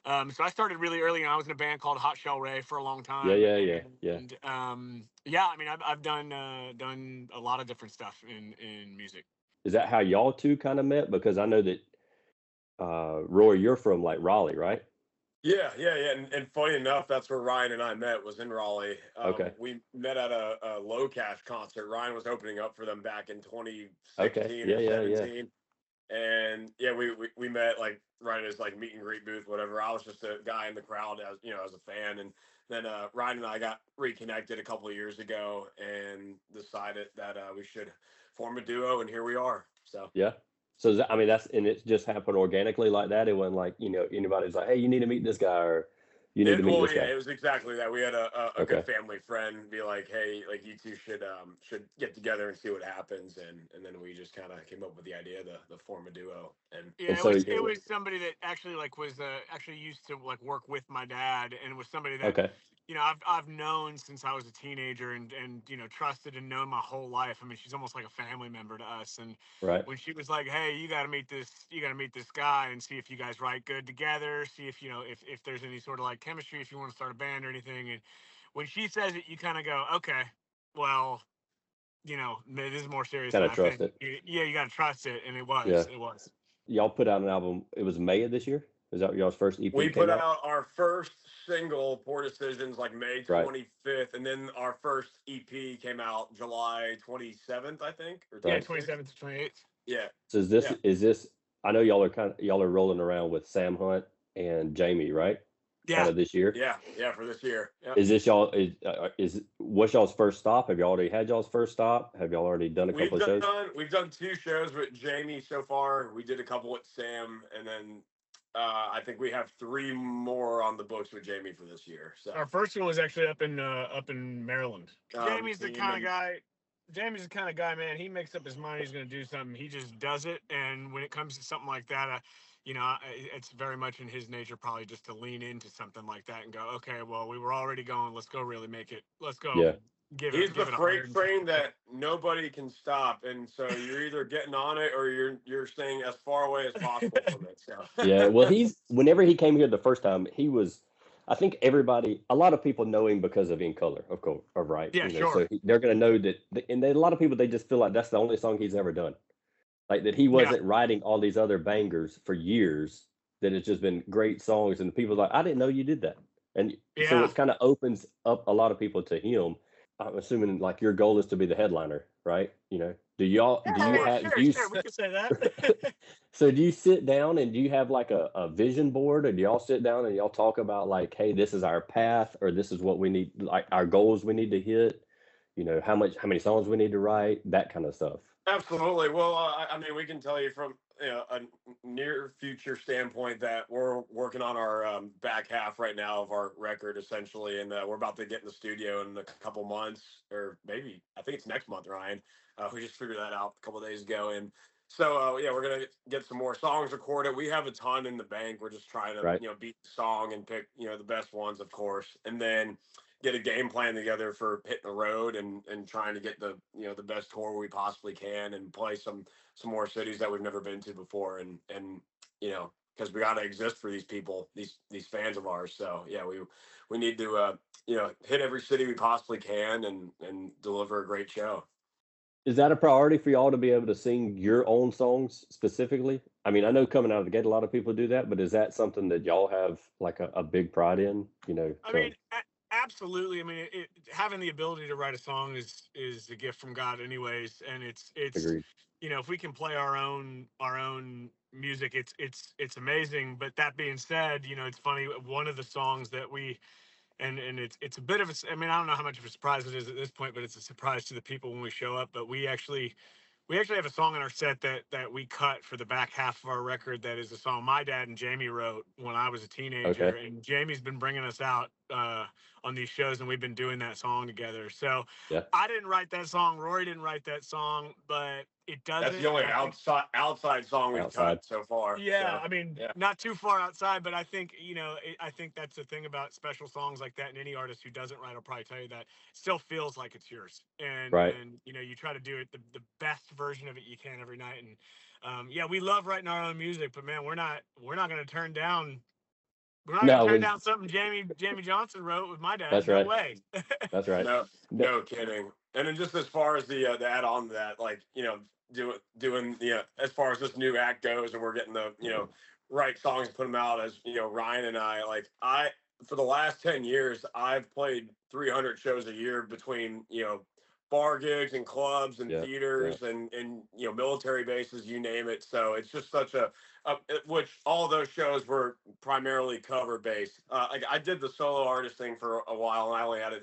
So I started really early, and I was in a band called Hot Shell Ray for a long Yeah, time. yeah, yeah, yeah. And yeah, I mean, I've done a lot of different stuff in music. Is that how y'all two kind of met? Because I know that Roy, you're from like Raleigh, right? Yeah, yeah, yeah. And funny enough, that's where Ryan and I met, was in Raleigh. Okay. We met at a Low Cash concert. Ryan was opening up for them back in Okay. 2016 Yeah, or yeah, yeah. 17. And yeah, we met like right in his like meet and greet booth, whatever. I was just a guy in the crowd, as as a fan. And then Ryan and I got reconnected a couple of years ago and decided that we should form a duo, and here we are. So Yeah. So I mean, that's and it just happened organically like that. It wasn't like anybody's like, hey, you need to meet this guy or you need to meet well, this yeah, guy. it was exactly that. We had a good Okay. family friend be like, "Hey, like you two should get together and see what happens," and then we just kind of came up with the idea to form a duo, And Yeah, it so was here it we. was somebody that actually like was actually used to like work with my dad, and it was somebody that okay, I've known since I was a teenager, and trusted and known my whole life. I mean, she's almost like a family member to us. And right. when she was like, "Hey, you got to meet this guy and see if you guys write good together, see if if there's any sort of like chemistry, if you want to start a band or anything." And when she says it, you kind of go, "Okay, well." This is more serious Kind than of I trust think. it. Yeah, you got to trust it, and it was. Yeah. It was. Y'all put out an album. It was May of this year. Is that y'all's first EP We came put out? out our first single, Poor Decisions, like May Right. 25th, and then our first EP came out July 27th, I think, or Yeah, Right. 26th. 27th to 28th. Yeah, So yeah. is this? I know y'all are rolling around with Sam Hunt and Jamie, right? Kind Yeah. of this year. Yeah, for this year. Yep. Is this y'all? Is what's y'all's first stop? Have y'all already had y'all's first stop? Have y'all already done a couple of shows? We've done two shows with Jamie so far. We did a couple with Sam, and then I think we have three more on the books with Jamie for this year. Our So first one was actually up in Maryland. Jamie's the team kind of and guy. Jamie's the kind of guy, man. He makes up his mind he's going to do something. He just does it. And when it comes to something like that, it's very much in his nature, probably just to lean into something like that and go, okay, well, we were already going. Let's go really make it. Let's go Yeah. give he's the it freight train 110%. that nobody can stop, and so you're either getting on it or you're staying as far away as possible from it. So Yeah. Well, he's whenever he came here the first time, he was. I think a lot of people know him because of In Color, of course, of right. Yeah, So sure. they're going to know that, and a lot of people they just feel like that's the only song he's ever done. Like that he Yeah. wasn't writing all these other bangers for years. That it's just been great songs, and people are like, I didn't know you did that, and so Yeah. it's kind of opens up a lot of people to him. I'm assuming like your goal is to be the headliner, right? Yeah, Do I you mean, sure. have sure, do you sure. We could say that. so do you sit down and do you have like a vision board, or do y'all sit down and y'all talk about like, hey, this is our path, or this is what we need, like our goals we need to hit, how many songs we need to write, that kind of stuff. Absolutely. Well, I mean, we can tell you from a near future standpoint that we're working on our back half right now of our record, essentially, and we're about to get in the studio in a couple months, or maybe I think it's next month, Ryan. We just figured that out a couple days ago, and so yeah, we're gonna get some more songs recorded. We have a ton in the bank. We're just trying to Right. beat the song and pick the best ones, of course, and then get a game plan together for hitting the road and trying to get the the best tour we possibly can and play some more cities that we've never been to before and because we got to exist for these people, these fans of ours. So yeah, we need to hit every city we possibly can and deliver a great show. Is that a priority for y'all to be able to sing your own songs specifically? I mean, I know coming out of the gate, a lot of people do that, but is that something that y'all have like a big pride in? I mean, absolutely. I mean, having the ability to write a song is a gift from God, anyways. And it's Agreed. if we can play our own music, it's amazing. But that being said, it's funny. One of the songs that we and it's a bit of a. I mean, I don't know how much of a surprise it is at this point, but it's a surprise to the people when we show up. But we actually have a song in our set that we cut for the back half of our record. That is a song my dad and Jamie wrote when I was a teenager, Okay. and Jamie's been bringing us out on these shows, and we've been doing that song together. So Yeah. I didn't write that song. Rory didn't write that song, but it That's the doesn't. only I think. outside song we've Outside. cut so far. Yeah, So I mean, yeah. not too far outside, but I think I think that's the thing about special songs like that. And any artist who doesn't write will probably tell you that it still feels like it's yours. And Right. you try to do it the best version of it you can every night. And yeah, we love writing our own music, but man, we're not going to turn down We're not gonna No, turn when down something Jamie Johnson wrote with my dad. that's No right. way. That's right. No, No, no kidding. And then just as far as the add on to that, like doing as far as this new act goes, and we're getting the right songs, put them out as Ryan and I for the last 10 years I've played 300 shows a year between bar gigs and clubs and yeah, yeah, theaters and military bases, you name it. So it's just such which all those shows were primarily cover based. Like I did the solo artist thing for a while, and I only had a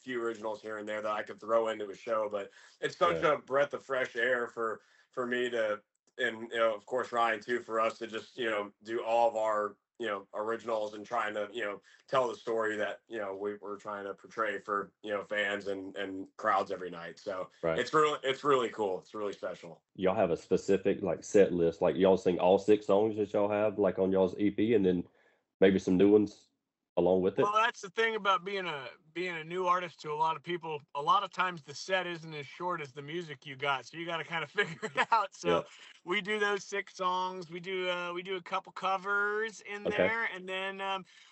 few originals here and there that I could throw into a show. But it's such yeah. a breath of fresh air for me to, and of course Ryan too, for us to just do all of our originals and trying to tell the story that we were trying to portray for fans and crowds every night. So Right. it's really cool. It's really special. Y'all have a specific like set list, like y'all sing all 6 songs that y'all have like on y'all's EP, and then maybe some new ones along with Well, it. that's the thing about being a new artist to a lot of people. A lot of times the set isn't as short as the music you got, so you got to kind of figure it out. Yeah. So we do those 6 songs. We do a couple covers in Okay. there, and then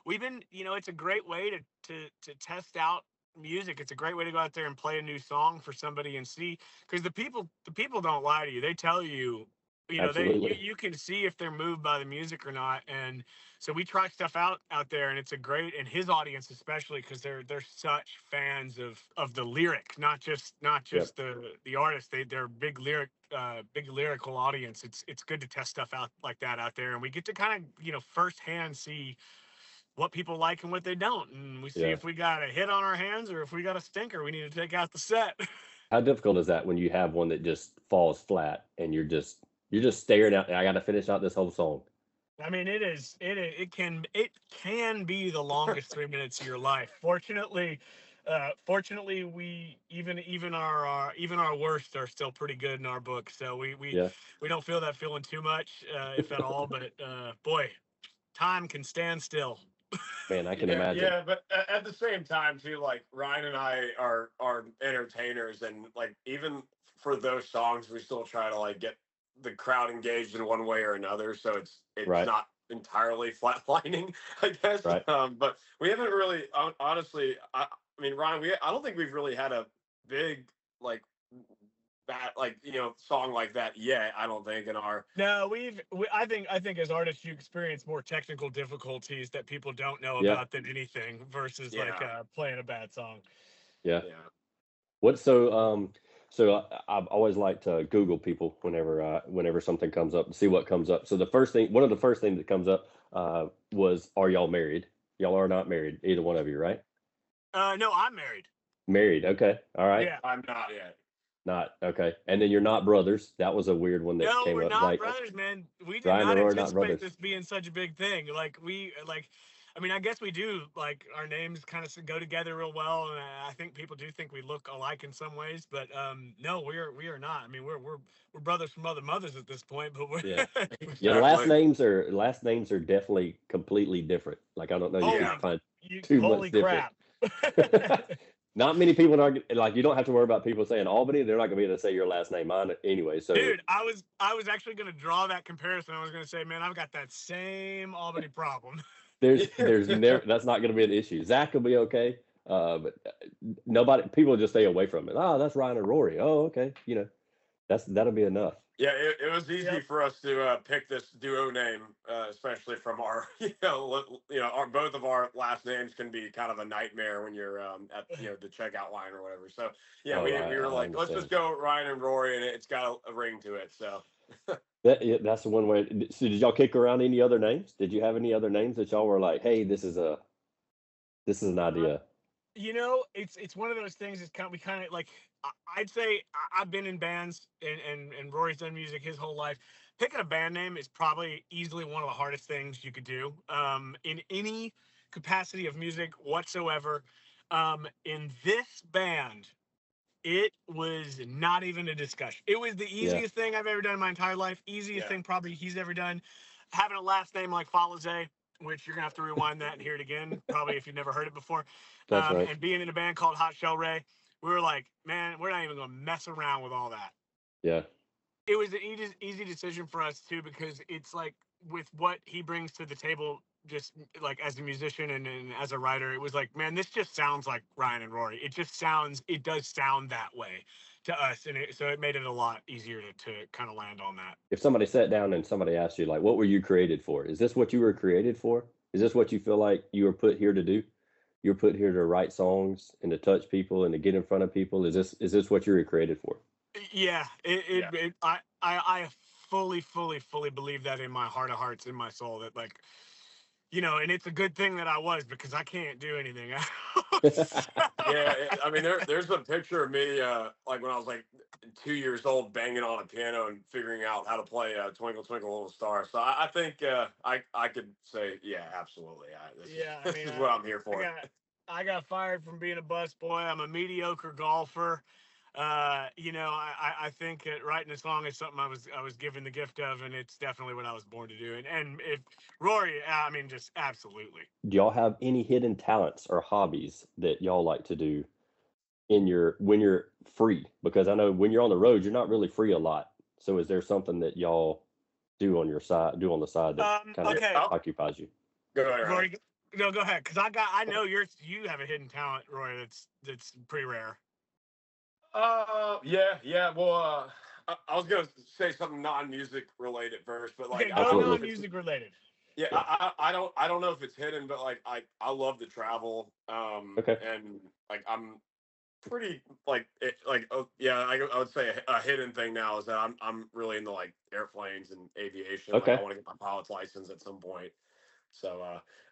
we've been it's a great way to test out music. It's a great way to go out there and play a new song for somebody and see, because the people don't lie to you. They tell you. Absolutely. You can see if they're moved by the music or not, and so we try stuff out there, and it's a great, and his audience especially, because they're such fans of the lyric, not Yep. just the artist. They're big lyrical audience. It's good to test stuff out like that out there, and we get to kind of firsthand see what people like and what they don't, and we see Yeah. if we got a hit on our hands or if we got a stinker we need to take out the set. How difficult is that when you have one that just falls flat and you're just staring out? I got to finish out this whole song. I mean, it can be the longest 3 minutes of your life. Fortunately, we even our worst are still pretty good in our book. So Yeah. we don't feel that feeling too much, if at all. But boy, time can stand still. Man, I can Yeah, imagine. yeah, but at the same time too, like Ryan and I are entertainers, and like even for those songs, we still try to like get the crowd engaged in one way or another. So it's Right. not entirely flatlining, I guess. Right. But we haven't really, honestly. I mean, Ryan, I don't think we've really had a big like that like song like that yet. I don't think in our No, I think as artists you experience more technical difficulties that people don't know Yeah. about than anything versus like yeah playing a bad song. Yeah. yeah. What I've always liked to Google people whenever something comes up to see what comes up. So one of the first things that comes up was, are y'all married? Y'all are not married, either one of you, right? No, I'm married. Married. Okay. All right. Yeah. I'm not yet. Not okay. And then you're not brothers. That was a weird one that No, came we're up. not Like brothers, man. We did Ryan not and Rory, not anticipate brothers. this being such a big thing. I mean, I guess we do. Like our names kind of go together real well, and I think people do think we look alike in some ways. But no, we are not. I mean, we're brothers from other mothers at this point. But we're Yeah. Yeah, Exactly. last names are definitely completely different. Like I don't know, you can Yeah. holy, find too much holy different. crap. Not many people are like, you don't have to worry about people saying Albany. They're not gonna be able to say your last name on it anyway. So Dude, I was actually gonna draw that comparison. I was gonna say, man, I've got that same Albany problem. there's never that's not gonna be an issue. Zach will be okay. But nobody people just stay away from it. Oh, that's Ryan and Rory. Oh, okay. That'll be enough. Yeah, it was easy Yep. for us to pick this duo name, especially from our, our both of our last names can be kind of a nightmare when you're at the checkout line or whatever. So yeah, Oh, we were I like, let's just understand. go Ryan and Rory, and it's got a ring to it. So That's the one way. So did y'all kick around any other names? Did you have any other names that y'all were like, hey, this is an Uh, idea? it's one of those things. It's we kind of like I'd say I've been in bands and Rory's done music his whole life. Picking a band name is probably easily one of the hardest things you could do in any capacity of music whatsoever. In this band, it was not even a discussion. It was the Yeah, easiest thing I've ever done in my entire life. Easiest yeah, thing probably he's ever done. Having a last name like Falaze, which you're gonna have to rewind that and hear it again, probably if you've never heard it before. that's right. And being in a band called Hot Shell Ray, we were like, man, we're not even gonna mess around with all that. Yeah, It was an easy decision for us too, because it's like with what he brings to the table just like as a musician and as a writer, it was like, man, this just sounds like Ryan and Rory. It does sound that way to us, and so it made it a lot easier to kind of land on that. If somebody sat down and somebody asked you, like, what were you created for? Is this what you were created for? Is this what you feel like you were put here to do? You're put here to write songs and to touch people and to get in front of people. Is this what you were created for? Yeah, Yeah. I fully believe that in my heart of hearts, in my soul, that like, and it's a good thing that I was, because I can't do anything else. Yeah, I mean, there's a picture of me, like when I was like 2 years old, banging on a piano and figuring out how to play "Twinkle Twinkle Little Star." So I think I could say, yeah, absolutely, this is Yeah, I this mean, is what I'm here I for. got I got fired from being a busboy. I'm a mediocre golfer. I think that writing a song is something I was given the gift of, and it's definitely what I was born to do. And if Rory, I mean, just absolutely. Do y'all have any hidden talents or hobbies that y'all like to do in your when you're free? Because I know when you're on the road, you're not really free a lot. So is there something that y'all do on the side that kind of Yeah, Okay, occupies you? go ahead, Ryan. Rory, no, go ahead, because I know you have a hidden talent, Rory. That's pretty rare. Yeah. Well, I was gonna say something non-music related first, but like Okay, I go don't know if Absolutely. it's non-music related. yeah, Yeah. I don't know if it's hidden, but like I love to travel, Okay. and like I'm pretty like oh yeah, I would say a hidden thing now is that I'm really into like airplanes and aviation. Like I Okay. want to get my pilot's license at some point. So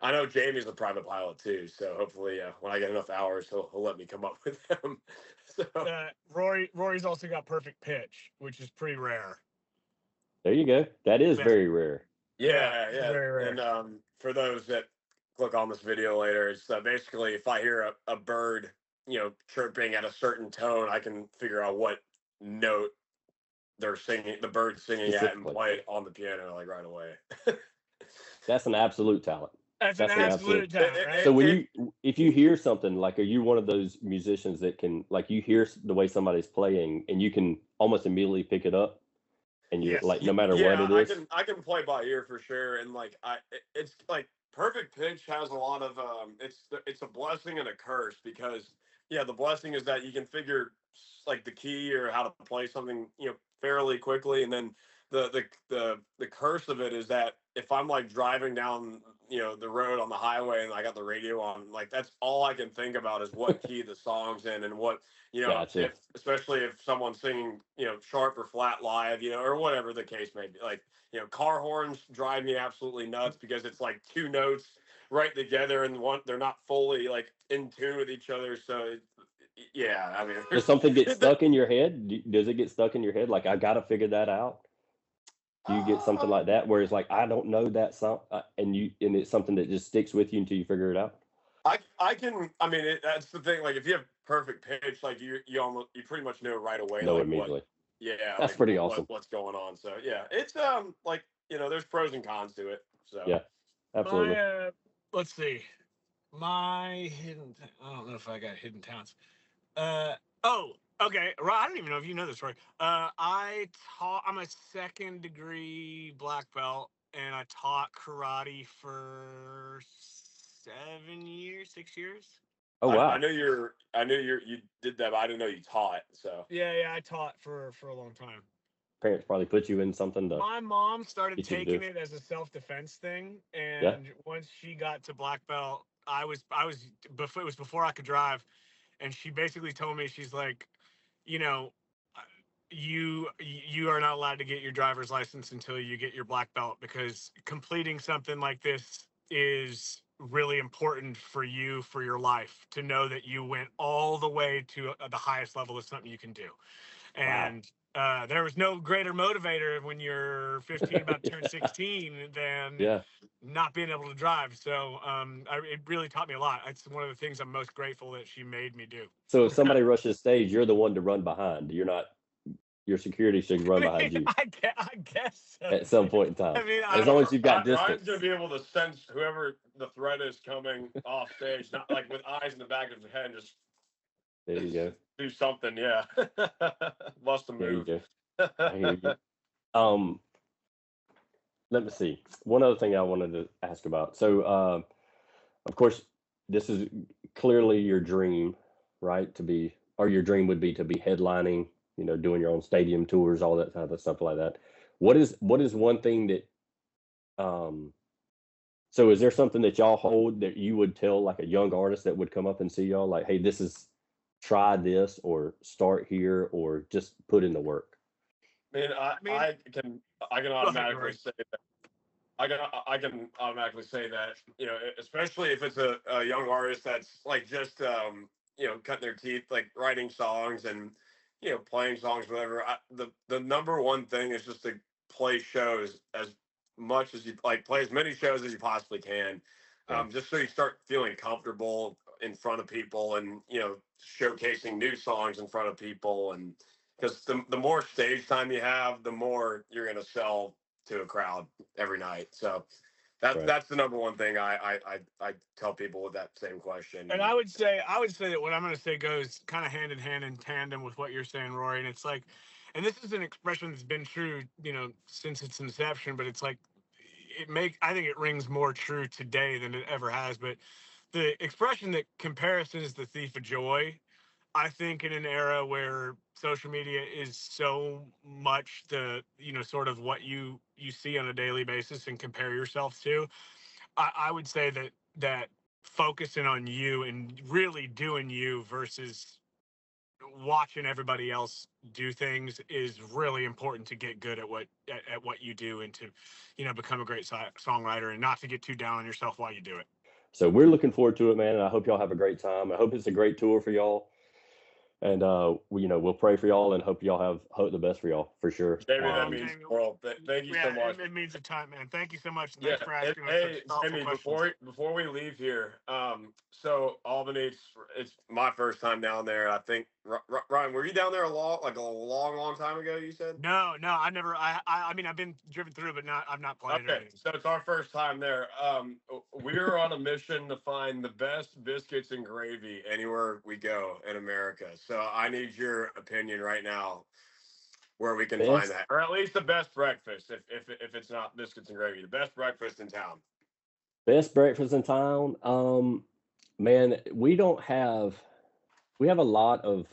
I know Jamie's a private pilot too. So hopefully, when I get enough hours, he'll let me come up with him. So Rory's also got perfect pitch, which is pretty rare. There you go. That is Yeah, very rare. yeah, yeah, it's yeah. very rare. And for those that click on this video later, it's basically if I hear a bird, chirping at a certain tone, I can figure out what note they're singing, the bird singing at, and Specifically. play it on the piano like right away. That's an absolute talent. That's an That's an it's absolute. absolute talent, So right? if you hear something, like, are you one of those musicians that can, like, you hear the way somebody's playing and you can almost immediately pick it up, and you're Yes. like, no matter what Yeah, it is? I can play by ear for sure, and like it's like perfect pitch has a lot of it's a blessing and a curse because yeah, the blessing is that you can figure like the key or how to play something fairly quickly, and then the curse of it is that if I'm like driving down the road on the highway and I got the radio on, like that's all I can think about is what key the song's in and what Gotcha. if especially if someone's singing, sharp or flat live, or whatever the case may be. Like, car horns drive me absolutely nuts because it's like two notes right together and they're not fully like in tune with each other. So yeah, I mean, Does something get stuck in your head? Does it get stuck in your head? Like, I got to figure that out. Do you get something like um, that where it's like, I don't know that song, and it's something that just sticks with you until you figure it out? I can, I mean, that's the thing. Like if you have perfect pitch, like you pretty much know right away, Know like what, immediately. yeah, That's like pretty awesome. what's going on. So yeah, it's like, there's pros and cons to it. So. Yeah, absolutely. My let's see. My hidden. I don't know if I got hidden talents. Uh oh. Okay. Right. I don't even know if you know this, Roy. I'm a second degree black belt, and I taught karate for 7 years, 6 years. Oh, I wow. know you did that, but I didn't know you taught. So Yeah, I taught for a long time. Parents probably put you in something to My mom started get you to do. taking it as a self-defense thing, Yeah. and once she got to black belt, I was before, it was before I could drive, and she basically told me, she's like, you know uh, you are not allowed to get your driver's license until you get your black belt, because completing something like this is really important for you, for your life, to know that you went all the way to the highest level of something you can do. Wow. And there was no greater motivator when you're 15, about to turn 16, than Yeah. not being able to drive. So it really taught me a lot. It's one of the things I'm most grateful that she made me do. So if somebody rushes stage, you're the one to run behind. You're not, your security should run I behind mean, you I guess so. at some point in time, I mean, as I long as you've got Ryan's gonna distance. be able to sense whoever the threat is coming off stage, not like with eyes in the back of his head, There you just go. do something. Yeah, must have There you moved. go. I hear you. Um, let me see. One other thing I wanted to ask about. So, of course, this is clearly your dream, right? To be, or your dream would be to be headlining, doing your own stadium tours, all that type of stuff like that. What is one thing that, um, so is there something that y'all hold that you would tell like a young artist that would come up and see y'all like, hey, this is try this or start here or just put in the work? I mean, I mean, I can go ahead, automatically Rory. say I can automatically say that, especially if it's a young artist that's like just cutting their teeth, like writing songs and playing songs, whatever. The number one thing is just to play shows as much as you like, play as many shows as you possibly can, Yeah, just so you start feeling comfortable in front of people and showcasing new songs in front of people, and because the more stage time you have, the more you're going to sell to a crowd every night. So right. that's the number one thing I tell people with that same question. And And I would say that what I'm going to say goes kind of hand in hand in tandem with what you're saying, Rory. And it's like, and this is an expression that's been true, since its inception. But it's like, I think it rings more true today than it ever has. But the expression that comparison is the thief of joy, I think in an era where social media is so much the, sort of what you see on a daily basis and compare yourself to, I would say that focusing on you and really doing you versus watching everybody else do things is really important to get good at what you do and to become a great songwriter, and not to get too down on yourself while you do it. So we're looking forward to it, man. And I hope y'all have a great time. I hope it's a great tour for y'all. And we'll pray for y'all and hope the best for y'all for sure. Jamie, that Well, means Jamie, the world. Thank you so yeah, much. it means a ton, man. Thank you so much, and Yeah, thanks for and asking us such hey, thoughtful Jamie, questions. before we leave here, so Albany, it's my first time down there. I think Ryan, were you down there a long time ago? You said. No, no, I never. I mean, I've been driven through, but I'm not playing or Okay, anything. so it's our first time there. We're on a mission to find the best biscuits and gravy anywhere we go in America. So I need your opinion right now, where we can find Best that, or at least the best breakfast. If it's not biscuits and gravy, the best breakfast in town. best breakfast in town. Man, we have a lot of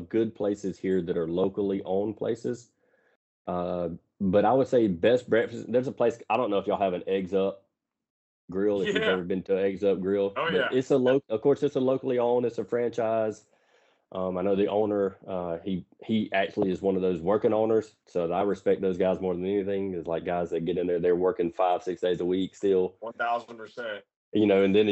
good places here that are locally owned places. Uh, but I would say best breakfast. There's a place, I don't know if y'all have an Eggs Up grill, if you've Yeah. ever been to Eggs Up Grill, Oh but yeah. of course it's a locally owned, it's a franchise. I know the owner, he actually is one of those working owners, so I respect those guys more than anything. Is like guys that get in there, they're working 5 6 days a week still, 1000%. and then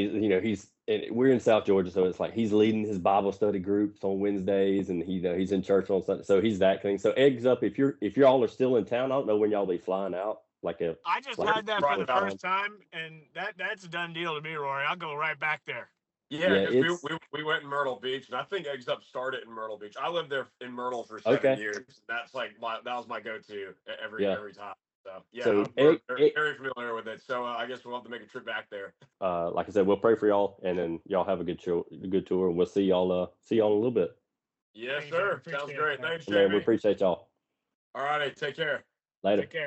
we're in South Georgia, so it's like he's leading his Bible study groups on Wednesdays, and he's in church on Sunday, so he's that thing. So eggs up, if y'all are still in town, I don't know when y'all be flying out, I just like a had that for Right the about. first time, and that's a done deal to me, Rory. I'll go right back there. Yeah, yeah, because it's we went in Myrtle Beach, and I think Eggs Up started in Myrtle Beach. I lived there in Myrtle for 7 years. okay, That's like that was my go-to yeah. every time. So yeah, So we're very familiar with it. So I guess we'll have to make a trip back there. like I said, we'll pray for y'all, and then y'all have a good tour, and we'll see y'all in a little bit. Yes, Thanks, Jamie. sir. Sounds Appreciate it, great. man. Thanks, Man, we Jamie. appreciate y'all. All righty, take care. Later. Take care.